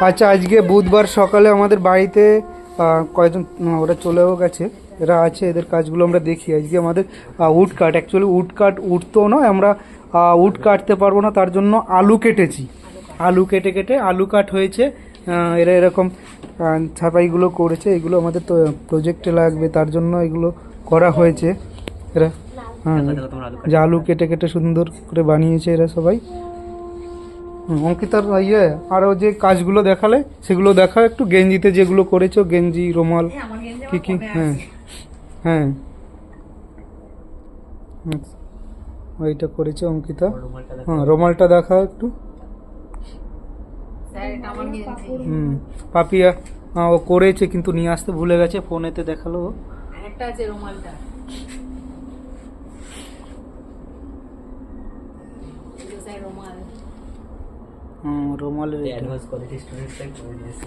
আচ্ছা, আজকে বুধবার সকালে আমাদের বাড়িতে কয়েকজন ওরা চলেও গেছে, এরা আছে, এদের কাজগুলো আমরা দেখি। আজকে আমাদের উড কাট, অ্যাকচুয়ালি উড কাট উঠতেও নয়, আমরা উড কাটতে পারবো না, তার জন্য আলু কেটেছি। আলু কেটে কেটে আলু কাট হয়েছে। এরা এরকম ছাপাইগুলো করেছে, এগুলো আমাদের তো প্রজেক্টে লাগবে, তার জন্য এগুলো করা হয়েছে। এরা হ্যাঁ, যে আলু কেটে কেটে সুন্দর করে বানিয়েছে এরা সবাই। অঙ্কিতার ইয়ে আরও যে কাজগুলো দেখালে সেগুলো দেখা একটু, গেঞ্জিতে যেগুলো করেছো, গেঞ্জি, রুমাল, কি কি। হ্যাঁ হ্যাঁ, ওইটা করেছে অঙ্কিতা। হ্যাঁ, রুমালটা দেখা একটু। হুম, পাপিয়া ও করেছে কিন্তু নিয়ে আসতে ভুলে গেছে, ফোনেতে দেখালো ও। একটা আছে রুমালটা, রুমাল। রুমালের অ্যাডভান্স কোয়ালিটি স্টুডেন্টসটাই করে দিয়েছে।